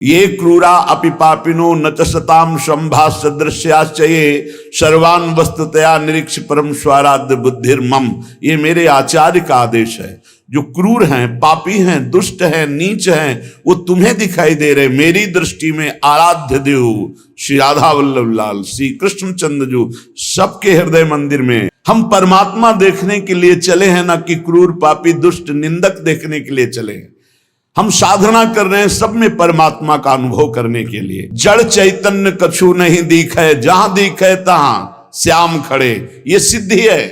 ये क्रूरा अपि पापिनो न च सताम संभाष्य दृश्याश्चये सर्वान वस्तुतया निरीक्ष परम स्वाराध्य बुद्धिर्मम। ये मेरे आचार्य का आदेश है। जो क्रूर हैं, पापी हैं, दुष्ट हैं, नीच हैं, वो तुम्हें दिखाई दे रहे। मेरी दृष्टि में आराध्य देव श्री राधा वल्लभ लाल, श्री कृष्णचंद्र जो सबके हृदय मंदिर में हम परमात्मा देखने के लिए चले हैं, ना कि क्रूर पापी दुष्ट निंदक देखने के लिए चले हैं। हम साधना कर रहे हैं सब में परमात्मा का अनुभव करने के लिए। जड़ चैतन्य कछु नहीं दिखे, जहां दिखे तहां श्याम खड़े। ये सिद्धि है,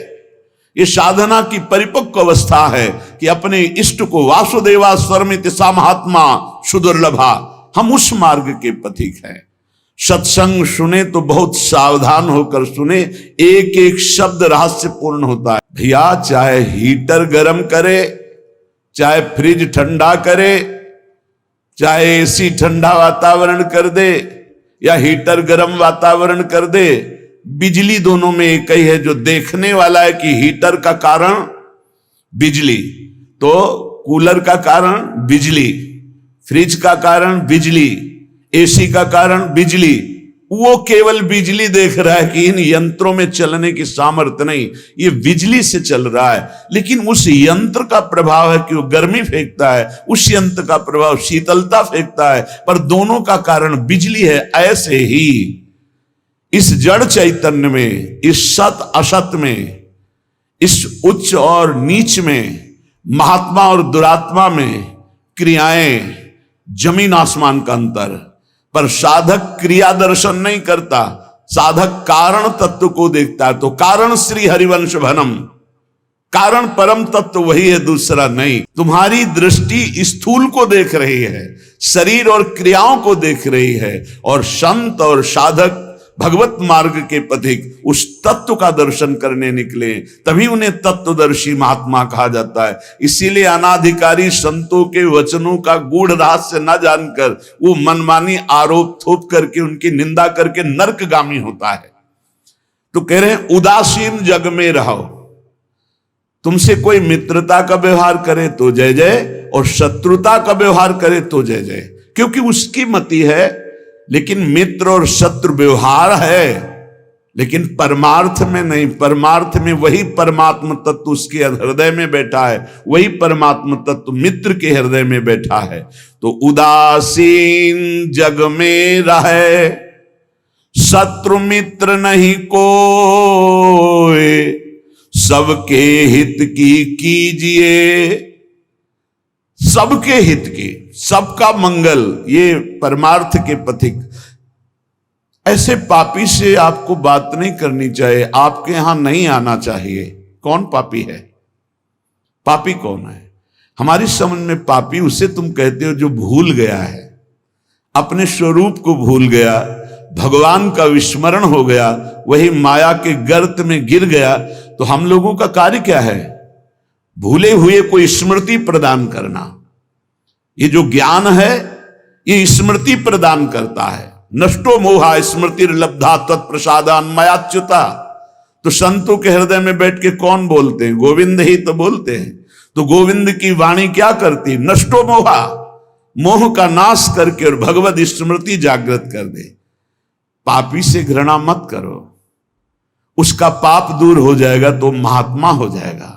ये साधना की परिपक्व अवस्था है कि अपने इष्ट को वासुदेवा स्वरमिति सा महात्मा सुदुर्लभा। हम उस मार्ग के पथिक हैं। सत्संग सुने तो बहुत सावधान होकर सुने, एक एक शब्द रहस्यपूर्ण होता है। भैया चाहे हीटर गर्म करे, चाहे फ्रिज ठंडा करे, चाहे एसी ठंडा वातावरण कर दे या हीटर गर्म वातावरण कर दे, बिजली दोनों में एक ही है। जो देखने वाला है कि हीटर का कारण बिजली, तो कूलर का कारण बिजली, फ्रिज का कारण बिजली, एसी का कारण बिजली, वो केवल बिजली देख रहा है कि इन यंत्रों में चलने की सामर्थ्य नहीं, ये बिजली से चल रहा है। लेकिन उस यंत्र का प्रभाव है कि वो गर्मी फेंकता है, उस यंत्र का प्रभाव शीतलता फेंकता है, पर दोनों का कारण बिजली है। ऐसे ही इस जड़ चैतन्य में, इस सत असत में, इस उच्च और नीच में, महात्मा और दुरात्मा में क्रियाएं जमीन आसमान का अंतर। पर साधक क्रिया दर्शन नहीं करता, साधक कारण तत्व को देखता है। तो कारण श्री हरिवंश भनम, कारण परम तत्व वही है, दूसरा नहीं। तुम्हारी दृष्टि स्थूल को देख रही है, शरीर और क्रियाओं को देख रही है, और संत और साधक भगवत मार्ग के पथिक उस तत्व का दर्शन करने निकले, तभी उन्हें तत्वदर्शी महात्मा कहा जाता है। इसीलिए अनाधिकारी संतों के वचनों का गूढ़ रहस्य न जानकर वो मनमानी आरोप थोप करके उनकी निंदा करके नरकगामी होता है। तो कह रहे हैं उदासीन जग में रहो। तुमसे कोई मित्रता का व्यवहार करे तो जय जय, और शत्रुता का व्यवहार करे तो जय जय, क्योंकि उसकी मति है। लेकिन मित्र और शत्रु व्यवहार है, लेकिन परमार्थ में नहीं। परमार्थ में वही परमात्म तत्व उसके हृदय में बैठा है, वही परमात्म तत्व मित्र के हृदय में बैठा है। तो उदासीन जग में रहे, शत्रु मित्र नहीं कोई, सबके हित की कीजिए। सबके हित की, सबका मंगल, ये परमार्थ के पथिक। ऐसे पापी से आपको बात नहीं करनी चाहिए, आपके यहां नहीं आना चाहिए। कौन पापी है? पापी कौन है? हमारी समझ में पापी उसे तुम कहते हो जो भूल गया है, अपने स्वरूप को भूल गया, भगवान का विस्मरण हो गया, वही माया के गर्त में गिर गया। तो हम लोगों का कार्य क्या है? भूले हुए को स्मृति प्रदान करना। ये जो ज्ञान है ये स्मृति प्रदान करता है। नष्टो मोहा स्मृतिर्लब्धा तत्प्रसादान मयाच्युता। तो संतों के हृदय में बैठ के कौन बोलते हैं? गोविंद ही तो बोलते हैं। तो गोविंद की वाणी क्या करती? नष्टो मोहा, मोह का नाश करके और भगवत स्मृति जागृत कर दे। पापी से घृणा मत करो, उसका पाप दूर हो जाएगा तो महात्मा हो जाएगा।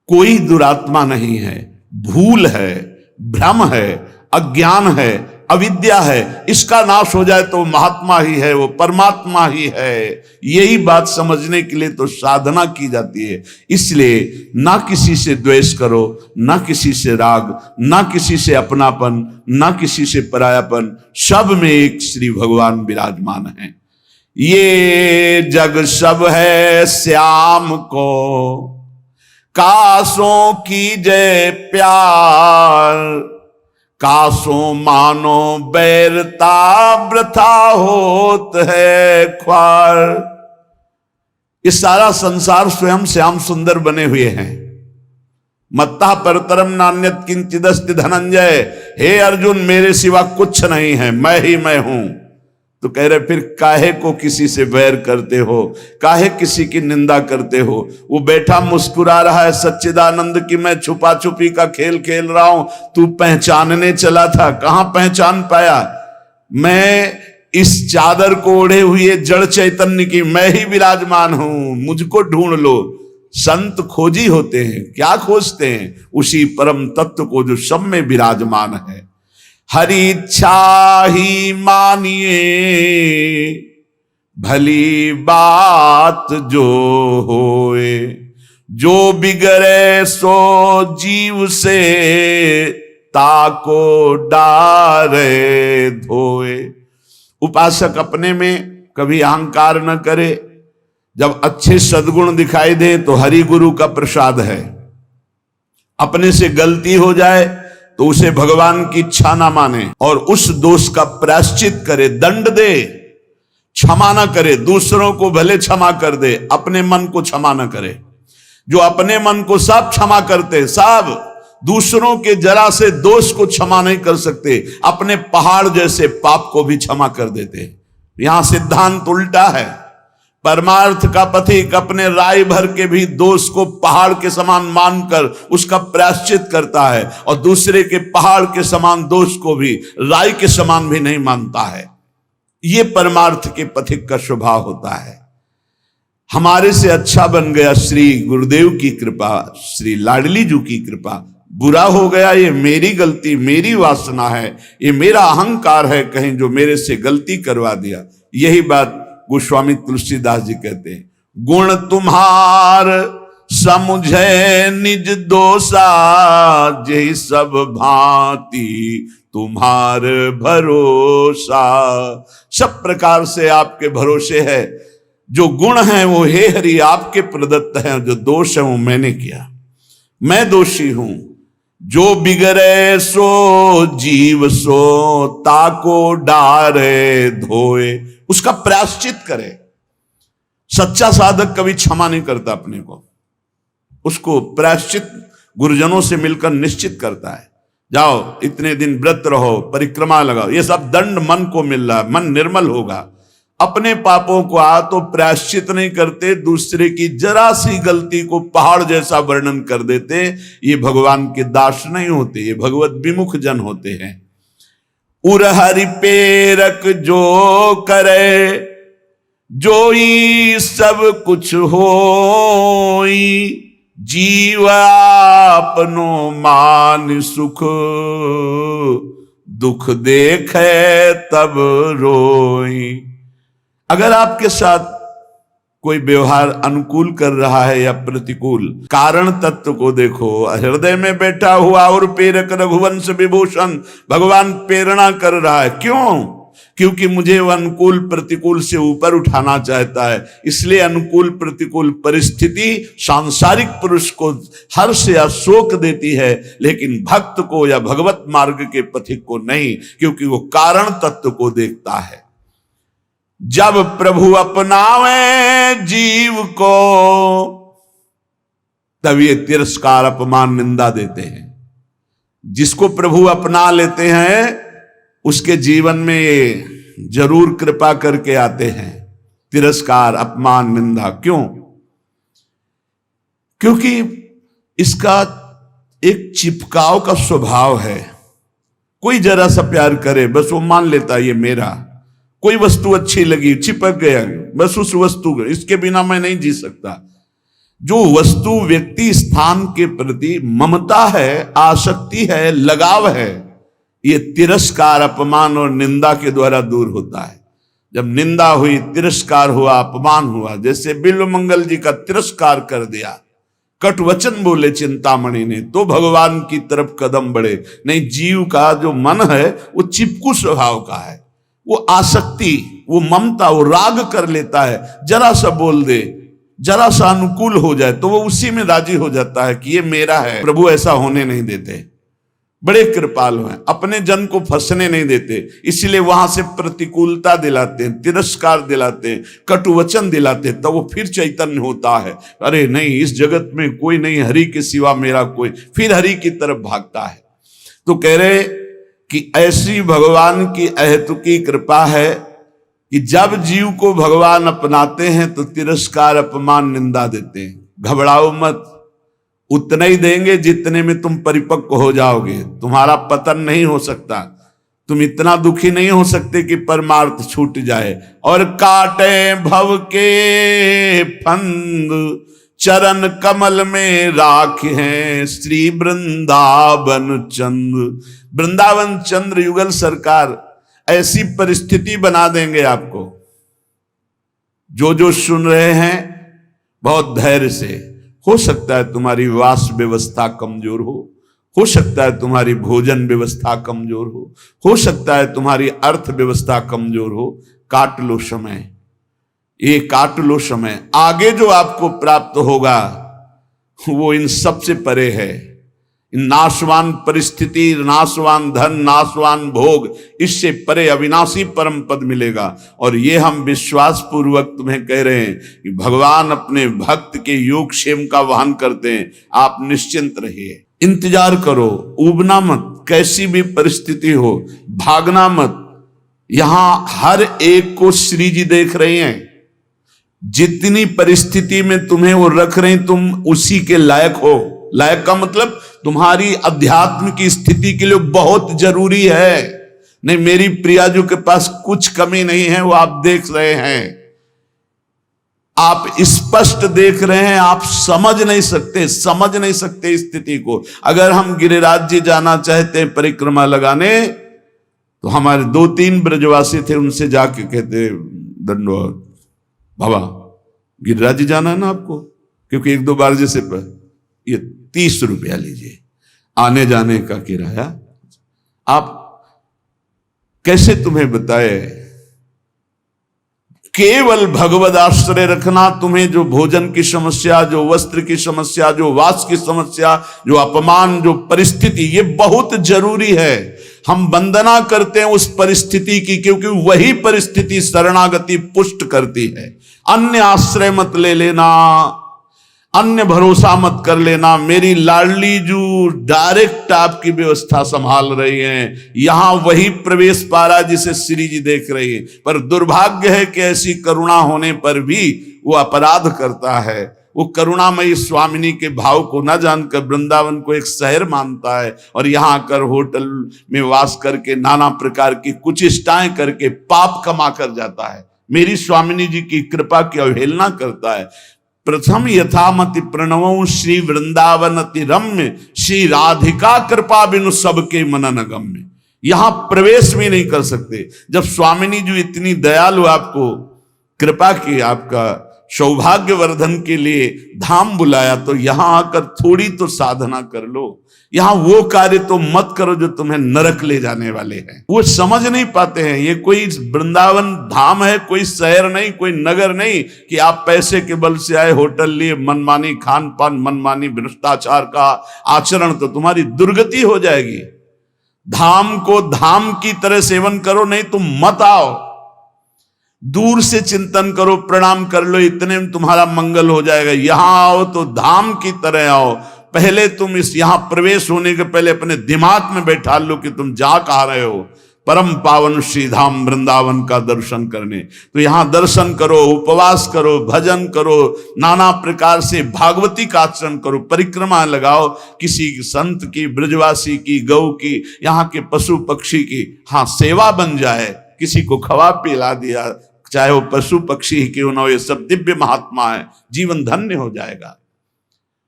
कोई दुरात्मा नहीं है, भूल है, भ्रम है, अज्ञान है, अविद्या है। इसका नाश हो जाए तो महात्मा ही है, वो परमात्मा ही है। यही बात समझने के लिए तो साधना की जाती है। इसलिए ना किसी से द्वेष करो, ना किसी से राग, ना किसी से अपनापन, ना किसी से परायापन। सब में एक श्री भगवान विराजमान है। ये जग सब है श्याम को, कासों की जय प्यार, कासों मानो बैरता वृथा होत है ख्वार। ये सारा संसार स्वयं श्याम सुंदर बने हुए हैं। मत्ता परतरम नान्यत किंचिदस्ति धनंजय। हे अर्जुन, मेरे सिवा कुछ नहीं है, मैं ही मैं हूं। तो कह रहे फिर काहे को किसी से बैर करते हो, काहे किसी की निंदा करते हो। वो बैठा मुस्कुरा रहा है सच्चिदानंद की मैं छुपा छुपी का खेल खेल रहा हूं, तू पहचानने चला था, कहां पहचान पाया। मैं इस चादर को ओढ़े हुए जड़ चैतन्य की मैं ही विराजमान हूं, मुझको ढूंढ लो। संत खोजी होते हैं, क्या खोजते हैं? उसी परम तत्व को जो सब में विराजमान है। हरि इच्छा ही मानिए भली बात जो होए, जो बिगड़े सो जीव से ताको डारे धोए। उपासक अपने में कभी अहंकार न करे, जब अच्छे सद्गुण दिखाई दे तो हरि गुरु का प्रसाद है। अपने से गलती हो जाए तो उसे भगवान की इच्छा ना माने और उस दोष का प्रायश्चित करे, दंड दे, क्षमा ना करे। दूसरों को भले क्षमा कर दे, अपने मन को क्षमा ना करे। जो अपने मन को सब क्षमा करते, सब दूसरों के जरा से दोष को क्षमा नहीं कर सकते, अपने पहाड़ जैसे पाप को भी क्षमा कर देते। यहां सिद्धांत उल्टा है। परमार्थ का पथिक अपने राय भर के भी दोष को पहाड़ के समान मानकर उसका प्रायश्चित करता है, और दूसरे के पहाड़ के समान दोष को भी राय के समान भी नहीं मानता है। ये परमार्थ के पथिक का स्वभाव होता है। हमारे से अच्छा बन गया श्री गुरुदेव की कृपा, श्री लाडली जी की कृपा। बुरा हो गया ये मेरी गलती, मेरी वासना है, ये मेरा अहंकार है कहीं जो मेरे से गलती करवा दिया। यही बात गोस्वामी तुलसीदास जी कहते हैं, गुण तुम्हार समुझे निज दोषा, जय सब भांति तुम्हार भरोसा। सब प्रकार से आपके भरोसे है। जो गुण हैं वो हे हरि आपके प्रदत्त हैं, जो दोष है वो मैंने किया, मैं दोषी हूं। जो बिगड़े सो जीव सो ताको डारे धोए, उसका प्रायश्चित करे। सच्चा साधक कभी क्षमा नहीं करता अपने को, उसको प्रायश्चित गुरुजनों से मिलकर निश्चित करता है। जाओ इतने दिन व्रत रहो, परिक्रमा लगाओ, ये सब दंड मन को मिल रहा है, मन निर्मल होगा। अपने पापों को तो प्रायश्चित नहीं करते, दूसरे की जरा सी गलती को पहाड़ जैसा वर्णन कर देते। ये भगवान के दास नहीं होते, ये भगवत विमुख जन होते हैं। उरहरि पेरक जो करे, जोई सब कुछ होई, जीव आपनो मान सुख, दुख देखे तब रोई। अगर आपके साथ कोई व्यवहार अनुकूल कर रहा है या प्रतिकूल, कारण तत्व को देखो। हृदय में बैठा हुआ और प्रेरक रघुवंश विभूषण भगवान प्रेरणा कर रहा है। क्यों? क्योंकि मुझे वह अनुकूल प्रतिकूल से ऊपर उठाना चाहता है। इसलिए अनुकूल प्रतिकूल परिस्थिति सांसारिक पुरुष को हर्ष या शोक देती है, लेकिन भक्त को या भगवत मार्ग के पथिक को नहीं, क्योंकि वो कारण तत्व को देखता है। जब प्रभु अपनावे जीव को, तब ये तिरस्कार अपमान निंदा देते हैं। जिसको प्रभु अपना लेते हैं उसके जीवन में ये जरूर कृपा करके आते हैं, तिरस्कार अपमान निंदा। क्यों? क्योंकि इसका एक चिपकाव का स्वभाव है। कोई जरा सा प्यार करे बस वो मान लेता ये मेरा। कोई वस्तु अच्छी लगी, चिपक गया, बस उस वस्तु, इसके बिना मैं नहीं जी सकता। जो वस्तु व्यक्ति स्थान के प्रति ममता है, आसक्ति है, लगाव है, ये तिरस्कार अपमान और निंदा के द्वारा दूर होता है। जब निंदा हुई, तिरस्कार हुआ, अपमान हुआ, जैसे बिल्वमंगल जी का तिरस्कार कर दिया, कट वचन बोले चिंतामणि ने, तो भगवान की तरफ कदम बढ़े। नहीं, जीव का जो मन है वो चिपकू स्वभाव का है, वो आसक्ति, वो ममता, वो राग कर लेता है। जरा सा बोल दे, जरा सा अनुकूल हो जाए तो वो उसी में राजी हो जाता है कि ये मेरा है। प्रभु ऐसा होने नहीं देते, बड़े कृपालु हैं, अपने जन को फंसने नहीं देते। इसलिए वहां से प्रतिकूलता दिलाते हैं, तिरस्कार दिलाते हैं, कटु वचन दिलाते हैं, तो वो फिर चैतन्य होता है। अरे नहीं, इस जगत में कोई नहीं, हरि के सिवा मेरा कोई, फिर हरि की तरफ भागता है। तो कह रहे कि ऐसी भगवान की अहेतुकी कृपा है कि जब जीव को भगवान अपनाते हैं तो तिरस्कार, अपमान, निंदा देते हैं। घबराओ मत, उतना ही देंगे जितने में तुम परिपक्व हो जाओगे। तुम्हारा पतन नहीं हो सकता, तुम इतना दुखी नहीं हो सकते कि परमार्थ छूट जाए। और काटे भव के फंद, चरण कमल में राख हैं श्री वृंदावन चंद्र। वृंदावन चंद्र युगल सरकार ऐसी परिस्थिति बना देंगे आपको। जो सुन रहे हैं बहुत धैर्य से, हो सकता है तुम्हारी वास व्यवस्था कमजोर हो सकता है तुम्हारी भोजन व्यवस्था कमजोर हो सकता है तुम्हारी अर्थ व्यवस्था कमजोर हो। काट लो समय, ये काट लो समय। आगे जो आपको प्राप्त होगा वो इन सबसे परे है। नाशवान परिस्थिति, नाशवान धन, नाशवान भोग, इससे परे अविनाशी परम पद मिलेगा। और ये हम विश्वास पूर्वक तुम्हें कह रहे हैं कि भगवान अपने भक्त के योगक्षेम का वहन करते हैं। आप निश्चिंत रहिए, इंतजार करो, ऊबना मत। कैसी भी परिस्थिति हो भागना मत। यहां हर एक को श्री जी देख रहे हैं। जितनी परिस्थिति में तुम्हें वो रख रहे हैं, तुम उसी के लायक हो। लायक का मतलब तुम्हारी अध्यात्म की स्थिति के लिए बहुत जरूरी है। नहीं, मेरी प्रियाजू के पास कुछ कमी नहीं है, वो आप देख रहे हैं, आप स्पष्ट देख रहे हैं। आप समझ नहीं सकते स्थिति को। अगर हम गिरिराज जी जाना चाहते हैं परिक्रमा लगाने, तो हमारे 2-3 ब्रजवासी थे, उनसे जाके कहते दंडवत बाबा गिरिराज जी जाना है ना आपको, क्योंकि 1-2 बार जैसे ये 30 रुपया लीजिए आने जाने का किराया। आप कैसे तुम्हें बताए, केवल भगवद आश्रय रखना। तुम्हें जो भोजन की समस्या, जो वस्त्र की समस्या, जो वास की समस्या, जो अपमान, जो परिस्थिति, ये बहुत जरूरी है। हम वंदना करते हैं उस परिस्थिति की, क्योंकि वही परिस्थिति शरणागति पुष्ट करती है। अन्य आश्रय मत ले लेना, अन्य भरोसा मत कर लेना। मेरी लाडली जो डायरेक्ट आपकी व्यवस्था संभाल रही हैं, यहां वही प्रवेश पा रहा जिसे श्री जी देख रही है। पर दुर्भाग्य है कि ऐसी करुणा होने पर भी वो अपराध करता है। वो करुणामयी स्वामिनी के भाव को न जानकर वृंदावन को एक शहर मानता है, और यहां आकर होटल में वास करके नाना प्रकार की कुचेष्टाएं करके पाप कमा कर जाता है। मेरी स्वामिनी जी की कृपा की अवहेलना करता है। प्रथम यथामति प्रणवों श्री वृंदावन अति रम्य, श्री राधिका कृपा बिनु सबके मनन गम्य। यहां प्रवेश भी नहीं कर सकते। जब स्वामिनी जी इतनी दयालु आपको कृपा की, आपका सौभाग्य वर्धन के लिए धाम बुलाया, तो यहां आकर थोड़ी तो साधना कर लो। यहां वो कार्य तो मत करो जो तुम्हें नरक ले जाने वाले हैं। वो समझ नहीं पाते हैं। ये कोई वृंदावन धाम है, कोई शहर नहीं, कोई नगर नहीं कि आप पैसे के बल से आए, होटल लिए, मनमानी खान पान, मनमानी भ्रष्टाचार का आचरण, तो तुम्हारी दुर्गति हो जाएगी। धाम को धाम की तरह सेवन करो, नहीं तुम मत आओ। दूर से चिंतन करो, प्रणाम कर लो, इतने में तुम्हारा मंगल हो जाएगा। यहां आओ तो धाम की तरह आओ। पहले तुम इस यहां प्रवेश होने के पहले अपने दिमाग में बैठा लो कि तुम जा कहा रहे हो। परम पावन श्री धाम वृंदावन का दर्शन करने। तो यहां दर्शन करो, उपवास करो, भजन करो, नाना प्रकार से भागवती का आचरण करो, परिक्रमा लगाओ, किसी संत की, ब्रजवासी की, गौ की, यहाँ के पशु पक्षी की हाँ सेवा बन जाए। किसी को खवा पिला दिया, चाहे वो पशु पक्षी ही क्यों ना हो, ये सब दिव्य महात्मा है, जीवन धन्य हो जाएगा।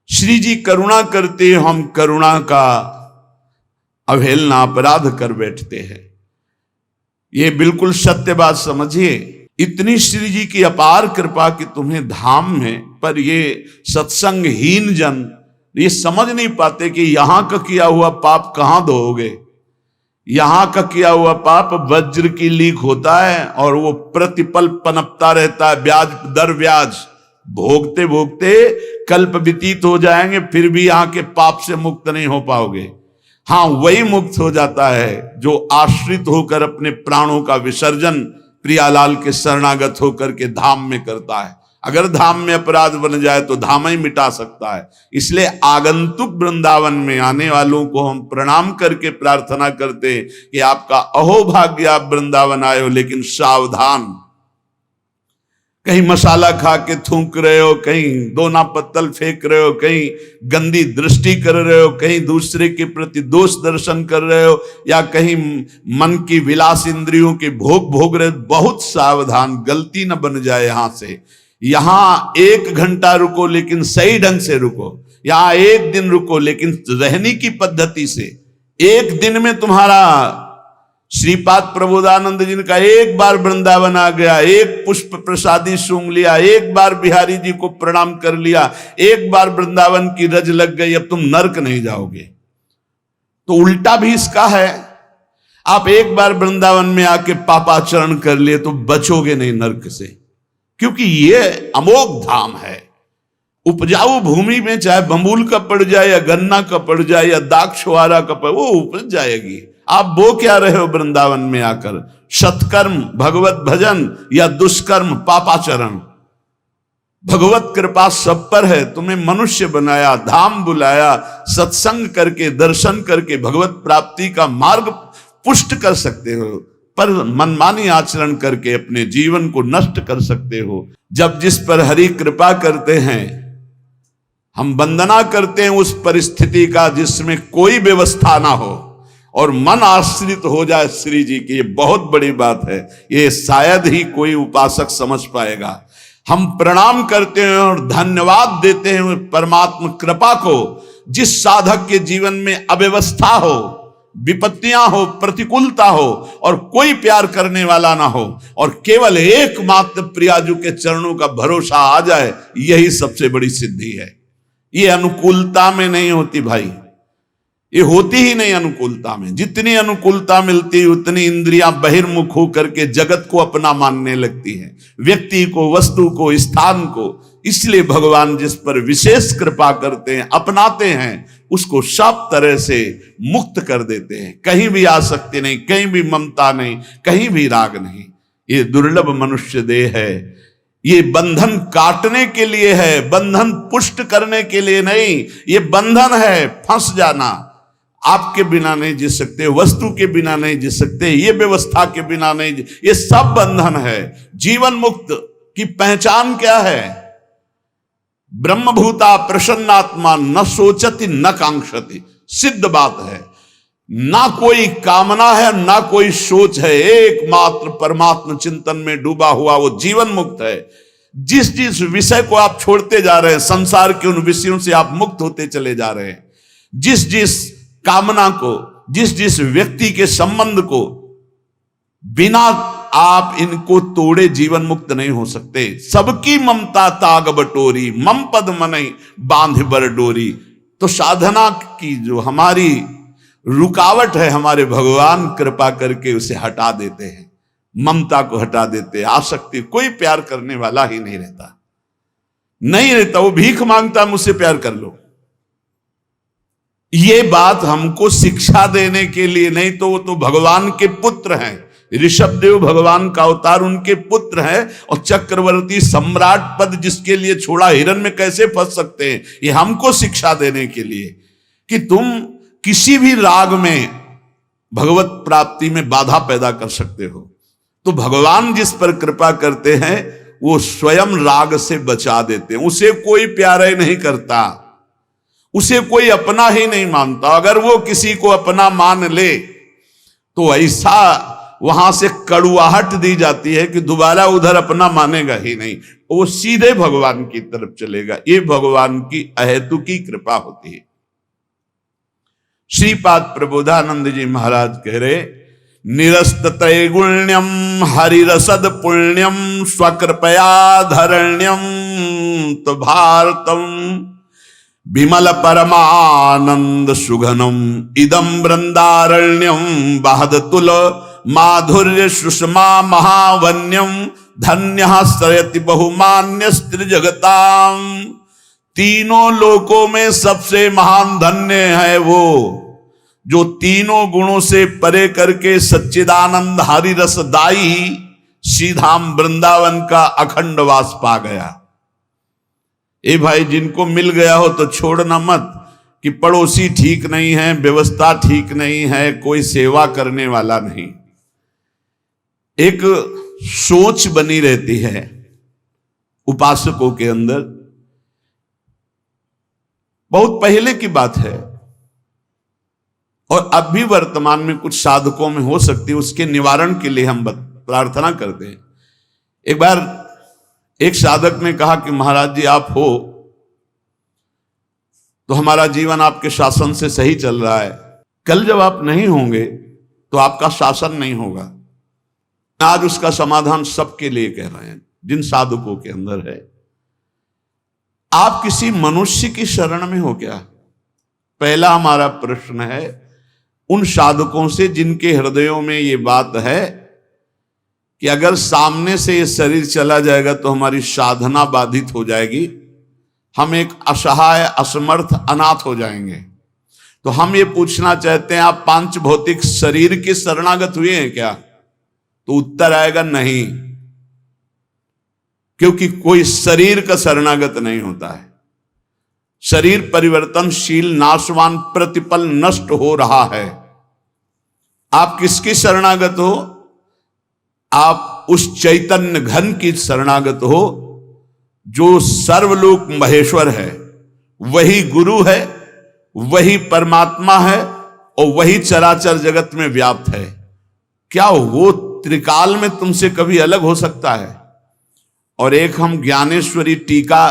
श्री जी करुणा करते, हम करुणा का अवहेलना, अपराध कर बैठते हैं। ये बिल्कुल सत्य बात समझिए। इतनी श्री जी की अपार कृपा कि तुम्हें धाम में, पर ये सत्संगहीन जन ये समझ नहीं पाते कि यहां का किया हुआ पाप कहां धोओगे। यहां का किया हुआ पाप वज्र की लीक होता है और वो प्रतिपल पनपता रहता है, ब्याज दर ब्याज, भोगते भोगते कल्प व्यतीत हो जाएंगे, फिर भी यहां के पाप से मुक्त नहीं हो पाओगे। हाँ, वही मुक्त हो जाता है जो आश्रित होकर अपने प्राणों का विसर्जन प्रियालाल के शरणागत होकर के धाम में करता है। अगर धाम में अपराध बन जाए तो धाम ही मिटा सकता है। इसलिए आगंतुक वृंदावन में आने वालों को हम प्रणाम करके प्रार्थना करते हैं कि आपका अहोभाग्य, आप वृंदावन आए हो, लेकिन सावधान, कहीं मसाला खा के थूक रहे हो, कहीं दोना पत्तल फेंक रहे हो, कहीं गंदी दृष्टि कर रहे हो, कहीं दूसरे के प्रति दोष दर्शन कर रहे हो, या कहीं मन की विलास इंद्रियों के भोग भोग रहे हो। बहुत सावधान, गलती न बन जाए यहां से। यहां 1 घंटा रुको लेकिन सही ढंग से रुको, यहां 1 दिन रुको लेकिन रहने की पद्धति से। 1 दिन में तुम्हारा श्रीपाद प्रबोधानंद जी का 1 बार वृंदावन आ गया, 1 पुष्प प्रसादी सूंघ लिया, 1 बार बिहारी जी को प्रणाम कर लिया, 1 बार वृंदावन की रज लग गई, अब तुम नरक नहीं जाओगे। तो उल्टा भी इसका है, आप 1 बार वृंदावन में आके पापाचरण कर लिए तो बचोगे नहीं नरक से, क्योंकि ये अमोघ धाम है। उपजाऊ भूमि में चाहे बंबूल का पड़ जाए या गन्ना का पड़ जाए या दाक्षवारा का पड़, वो उपज जाएगी। आप बो क्या रहे हो वृंदावन में आकर? सत्कर्म भगवत भजन या दुष्कर्म पापाचरण? भगवत कृपा सब पर है, तुम्हें मनुष्य बनाया, धाम बुलाया, सत्संग करके दर्शन करके भगवत प्राप्ति का मार्ग पुष्ट कर सकते हो, पर मनमानी आचरण करके अपने जीवन को नष्ट कर सकते हो। जब जिस पर हरि कृपा करते हैं, हम वंदना करते हैं उस परिस्थिति का जिसमें कोई व्यवस्था ना हो और मन आश्रित हो जाए श्री जी की, ये बहुत बड़ी बात है। ये शायद ही कोई उपासक समझ पाएगा। हम प्रणाम करते हैं और धन्यवाद देते हैं परमात्मा कृपा को, जिस साधक के जीवन में अव्यवस्था हो, विपत्तियां हो, प्रतिकूलता हो और कोई प्यार करने वाला ना हो और केवल एकमात्र प्रियाजू के चरणों का भरोसा आ जाए, यही सबसे बड़ी सिद्धि है। ये अनुकूलता में नहीं होती भाई, ये होती ही नहीं अनुकूलता में। जितनी अनुकूलता मिलती उतनी इंद्रियां बहिर्मुख होकर के जगत को अपना मानने लगती हैं, व्यक्ति को, वस्तु को, स्थान को। इसलिए भगवान जिस पर विशेष कृपा करते हैं, अपनाते हैं, उसको सब तरह से मुक्त कर देते हैं। कहीं भी आसक्ति नहीं, कहीं भी ममता नहीं, कहीं भी राग नहीं। ये दुर्लभ मनुष्य देह है, ये बंधन काटने के लिए है, बंधन पुष्ट करने के लिए नहीं। ये बंधन है फंस जाना, आपके बिना नहीं जी सकते, वस्तु के बिना नहीं जी सकते, ये व्यवस्था के बिना नहीं, ये सब बंधन है। जीवन मुक्त की पहचान क्या है? ब्रह्मभूता प्रसन्नात्मा न सोचति न कांक्षति, सिद्ध बात है। ना कोई कामना है, ना कोई सोच है, एकमात्र परमात्मा चिंतन में डूबा हुआ वो जीवन मुक्त है। जिस जिस विषय को आप छोड़ते जा रहे हैं, संसार के उन विषयों से आप मुक्त होते चले जा रहे हैं। जिस जिस कामना को, जिस जिस व्यक्ति के संबंध को बिना आप इनको तोड़े जीवन मुक्त नहीं हो सकते। सबकी ममता ताग बटोरी, मम पद मनई बांध बर डोरी। तो साधना की जो हमारी रुकावट है, हमारे भगवान कृपा करके उसे हटा देते हैं, ममता को हटा देते हैं। आसक्ति, कोई प्यार करने वाला ही नहीं रहता, नहीं रहता। वो भीख मांगता, मुझसे प्यार कर लो। ये बात हमको शिक्षा देने के लिए नहीं, तो वो तो भगवान के पुत्र हैं। ऋषभदेव भगवान का अवतार, उनके पुत्र हैं। और चक्रवर्ती सम्राट पद जिसके लिए छोड़ा, हिरण में कैसे फंस सकते हैं? ये हमको शिक्षा देने के लिए कि तुम किसी भी राग में भगवत प्राप्ति में बाधा पैदा कर सकते हो। तो भगवान जिस पर कृपा करते हैं वो स्वयं राग से बचा देते हैं। उसे कोई प्यार ही नहीं करता, उसे कोई अपना ही नहीं मानता। अगर वो किसी को अपना मान ले तो ऐसा वहां से कड़ुआहट दी जाती है कि दोबारा उधर अपना मानेगा ही नहीं, वो सीधे भगवान की तरफ चलेगा। ये भगवान की अहेतुकी कृपा होती है। श्रीपाद प्रबोधानंद जी महाराज कह रहे, निरस्त त्रैगुण्यम हरिरसद पुण्यम स्वकृपया धरण्यम तो भारतम विमल परमानंद सुघनम इदम वृंदारण्यम बहद तुल माधुर्य सुषमा महावन्यम धन्य सरयति बहुमान्य स्त्री जगताम। तीनों लोकों में सबसे महान धन्य है वो जो तीनों गुणों से परे करके सच्चिदानंद हरि रसदाई श्रीधाम वृंदावन का अखंड वास पा गया। ए भाई, जिनको मिल गया हो तो छोड़ना मत कि पड़ोसी ठीक नहीं है, व्यवस्था ठीक नहीं है, कोई सेवा करने वाला नहीं। एक सोच बनी रहती है उपासकों के अंदर। बहुत पहले की बात है और अब भी वर्तमान में कुछ साधकों में हो सकती है, उसके निवारण के लिए हम प्रार्थना करते हैं। एक बार एक साधक ने कहा कि महाराज जी आप हो तो हमारा जीवन आपके शासन से सही चल रहा है, कल जब आप नहीं होंगे तो आपका शासन नहीं होगा। आज उसका समाधान सबके लिए कह रहे हैं जिन साधकों के अंदर है। आप किसी मनुष्य की शरण में हो क्या? पहला हमारा प्रश्न है उन साधकों से जिनके हृदयों में ये बात है कि अगर सामने से ये शरीर चला जाएगा तो हमारी साधना बाधित हो जाएगी, हम एक असहाय असमर्थ अनाथ हो जाएंगे। तो हम ये पूछना चाहते हैं आप पांच भौतिक शरीर के शरणागत हुए हैं क्या? तो उत्तर आएगा नहीं, क्योंकि कोई शरीर का शरणागत नहीं होता है। शरीर परिवर्तनशील, नाशवान, प्रतिपल नष्ट हो रहा है। आप किसकी शरणागत हो? आप उस चैतन्य घन की शरणागत हो जो सर्वलोक महेश्वर है, वही गुरु है, वही परमात्मा है और वही चराचर जगत में व्याप्त है। क्या वो त्रिकाल में तुमसे कभी अलग हो सकता है? और एक हम ज्ञानेश्वरी टीका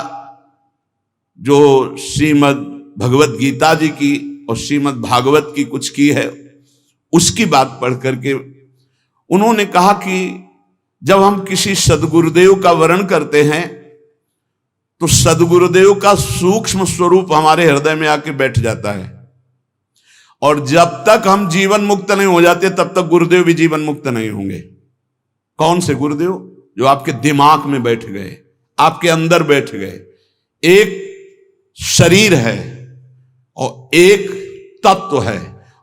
जो श्रीमद् भगवत गीता जी की और श्रीमद् भागवत की कुछ की है, उसकी बात पढ़ करके उन्होंने कहा कि जब हम किसी सदगुरुदेव का वर्ण करते हैं तो सदगुरुदेव का सूक्ष्म स्वरूप हमारे हृदय में आके बैठ जाता है, और जब तक हम जीवन मुक्त नहीं हो जाते तब तक गुरुदेव भी जीवन मुक्त नहीं होंगे। कौन से गुरुदेव? जो आपके दिमाग में बैठ गए, आपके अंदर बैठ गए। एक शरीर है और एक तत्व है,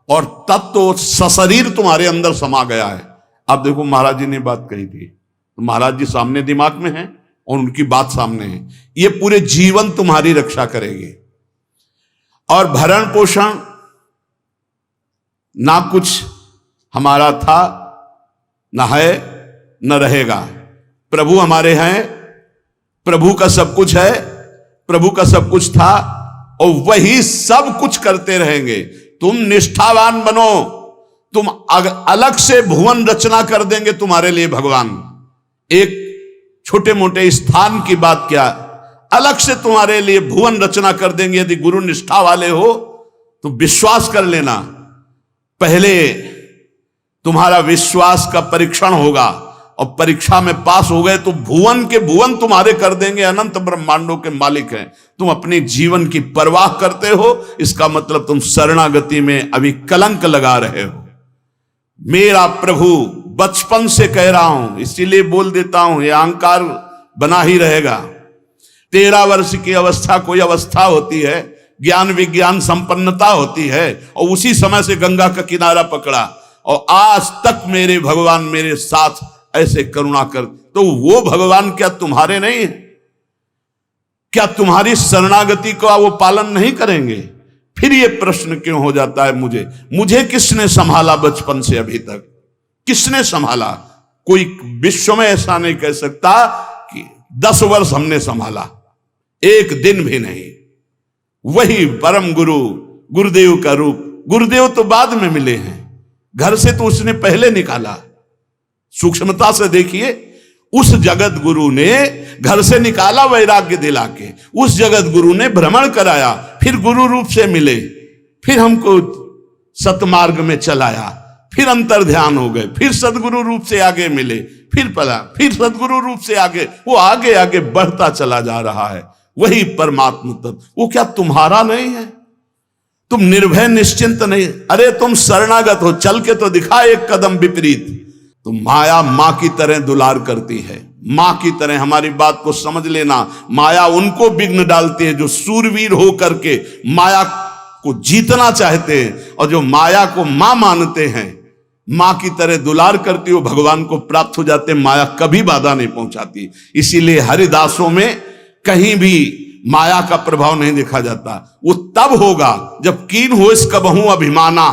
और तत्व सशरीर तुम्हारे अंदर समा गया है। अब देखो महाराज जी ने बात कही थी, तो महाराज जी सामने दिमाग में है और उनकी बात सामने है। ये पूरे जीवन तुम्हारी रक्षा करेगी। और भरण पोषण ना कुछ हमारा था, ना है, न रहेगा। प्रभु हमारे हैं, प्रभु का सब कुछ है, प्रभु का सब कुछ था और वही सब कुछ करते रहेंगे। तुम निष्ठावान बनो, तुम अलग से भुवन रचना कर देंगे तुम्हारे लिए भगवान। एक छोटे मोटे स्थान की बात क्या, अलग से तुम्हारे लिए भुवन रचना कर देंगे। यदि गुरु निष्ठा वाले हो तो विश्वास कर लेना, पहले तुम्हारा विश्वास का परीक्षण होगा और परीक्षा में पास हो गए तो भुवन के भुवन तुम्हारे कर देंगे। अनंत ब्रह्मांडों के मालिक हैं। तुम अपने जीवन की परवाह करते हो, इसका मतलब तुम शरणागति में अभी कलंक लगा रहे हो। मेरा प्रभु बचपन से कह रहा हूं, इसीलिए बोल देता हूं, यह अहंकार बना ही रहेगा। 13 वर्ष की अवस्था कोई अवस्था होती है, ज्ञान विज्ञान संपन्नता होती है, और उसी समय से गंगा का किनारा पकड़ा और आज तक मेरे भगवान मेरे साथ ऐसे करुणा कर। तो वो भगवान क्या तुम्हारे नहीं है? क्या तुम्हारी शरणागति का वो पालन नहीं करेंगे? फिर ये प्रश्न क्यों हो जाता है मुझे किसने संभाला बचपन से अभी तक? किसने संभाला? कोई विश्व में ऐसा नहीं कह सकता कि 10 वर्ष हमने संभाला, एक दिन भी नहीं। वही परम गुरु गुरुदेव का रूप। गुरुदेव तो बाद में मिले हैं, घर से तो उसने पहले निकाला। सूक्ष्मता से देखिए, उस जगत गुरु ने घर से निकाला वैराग्य दिला के, उस जगत गुरु ने भ्रमण कराया, फिर गुरु रूप से मिले, फिर हमको सतमार्ग में चलाया, फिर अंतर ध्यान हो गए, फिर सदगुरु रूप से आगे मिले, फिर पला, फिर सदगुरु रूप से आगे, वो आगे आगे बढ़ता चला जा रहा है। वही परमात्मा तत्व, वो क्या तुम्हारा नहीं है? तुम निर्भय निश्चिंत नहीं? अरे तुम शरणागत हो, चल के तो दिखा एक कदम विपरीत। तो माया मां की तरह दुलार करती है, मां की तरह। हमारी बात को समझ लेना, माया उनको विघ्न डालती है जो सूरवीर हो करके माया को जीतना चाहते हैं, और जो माया को मां मानते हैं, मां की तरह दुलार करती हो, भगवान को प्राप्त हो जाते। माया कभी बाधा नहीं पहुंचाती। इसीलिए हरिदासों में कहीं भी माया का प्रभाव नहीं देखा जाता। वो तब होगा जब कीन हो इस कबहू अभिमाना,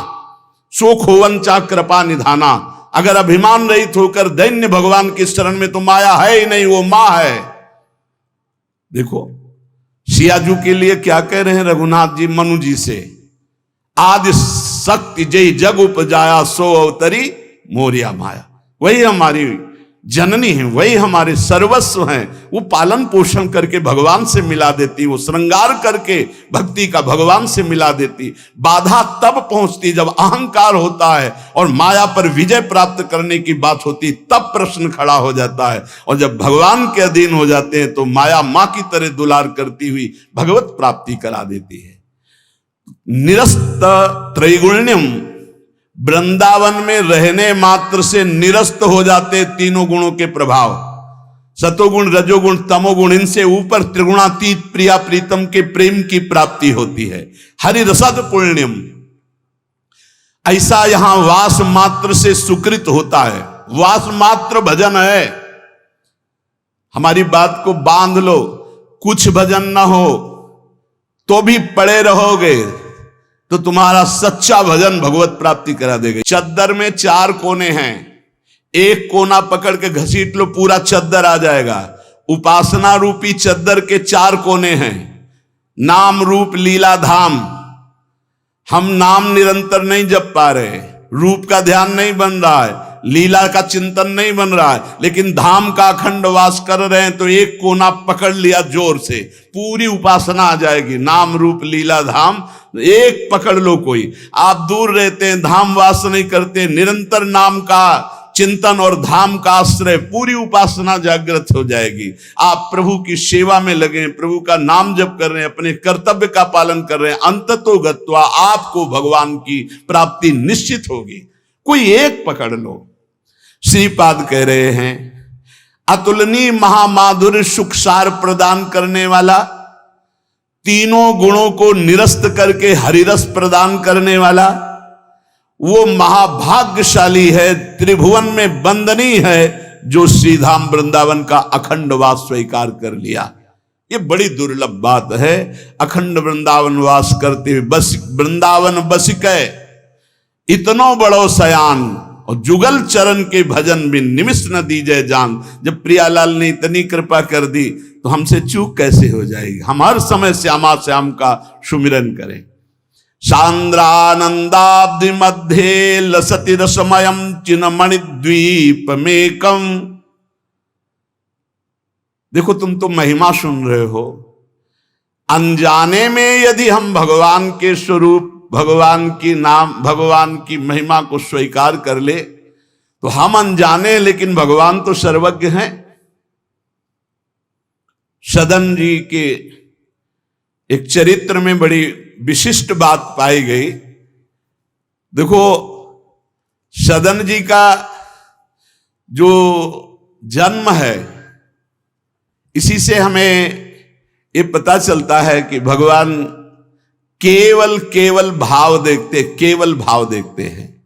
शोक होवन चा कृपा निधाना। अगर अभिमान रहित होकर दैन्य भगवान की शरण में, तो माया है ही नहीं, वो मां है। देखो सियाजू के लिए क्या कह रहे हैं रघुनाथ जी मनु जी से, आदि शक्ति जय जग उपजाया सो अवतरी मोरिया माया। वही हमारी जननी है, वही हमारे सर्वस्व हैं। वो पालन पोषण करके भगवान से मिला देती, वो श्रृंगार करके भक्ति का भगवान से मिला देती। बाधा तब पहुंचती जब अहंकार होता है और माया पर विजय प्राप्त करने की बात होती, तब प्रश्न खड़ा हो जाता है। और जब भगवान के अधीन हो जाते हैं तो माया मां की तरह दुलार करती हुई भगवत प्राप्ति करा देती है। निरस्त त्रैगुण्यम, वृंदावन में रहने मात्र से निरस्त हो जाते तीनों गुणों के प्रभाव, सतोगुण रजोगुण तमोगुण, इनसे ऊपर त्रिगुणातीत प्रिया प्रीतम के प्रेम की प्राप्ति होती है। हरि रसद पुण्यम, ऐसा यहां वास मात्र से सुकृत होता है। वास मात्र भजन है। हमारी बात को बांध लो, कुछ भजन ना हो तो भी पड़े रहोगे तो तुम्हारा सच्चा भजन भगवत प्राप्ति करा देगा। चद्दर में 4 कोने हैं, एक कोना पकड़ के घसीट लो पूरा चद्दर आ जाएगा। उपासना रूपी चद्दर के 4 कोने हैं, नाम रूप लीला धाम। हम नाम निरंतर नहीं जप पा रहे, रूप का ध्यान नहीं बन रहा है, लीला का चिंतन नहीं बन रहा है, लेकिन धाम का अखंड वास कर रहे हैं तो एक कोना पकड़ लिया जोर से, पूरी उपासना आ जाएगी। नाम रूप लीला धाम एक पकड़ लो। कोई आप दूर रहते हैं, धाम वास नहीं करते, निरंतर नाम का चिंतन और धाम का आश्रय, पूरी उपासना जागृत हो जाएगी। आप प्रभु की सेवा में लगे, प्रभु का नाम जप कर रहे हैं, अपने कर्तव्य का पालन कर रहे हैं, अंततो गत्वा आपको भगवान की प्राप्ति निश्चित होगी। कोई एक पकड़ लो। श्रीपाद कह रहे हैं अतुलनीय महामाधुर्य सुखसार प्रदान करने वाला, तीनों गुणों को निरस्त करके हरिरस प्रदान करने वाला, वो महाभाग्यशाली है, त्रिभुवन में वंदनीय है, जो श्रीधाम वृंदावन का अखंड वास स्वीकार कर लिया। ये बड़ी दुर्लभ बात है। अखंड वृंदावन वास करते हुए बस वृंदावन बसिकै इतनो बड़ो सयान, और जुगल चरण के भजन में निमिष न दीजिए जान। जब प्रियालाल ने इतनी कृपा कर दी तो हमसे चूक कैसे हो जाएगी। हम हर समय श्यामा श्याम का सुमिरन करें। सांद्रानंदाब्धि मध्य लसति रसमयम चिन्मणि द्वीप मेकम। देखो तुम तो महिमा सुन रहे हो, अनजाने में यदि हम भगवान के स्वरूप, भगवान की नाम, भगवान की महिमा को स्वीकार कर ले तो हम अनजाने, लेकिन भगवान तो सर्वज्ञ हैं। सदन जी के एक चरित्र में बड़ी विशिष्ट बात पाई गई। देखो सदन जी का जो जन्म है, इसी से हमें ये पता चलता है कि भगवान केवल भाव देखते, केवल भाव देखते हैं।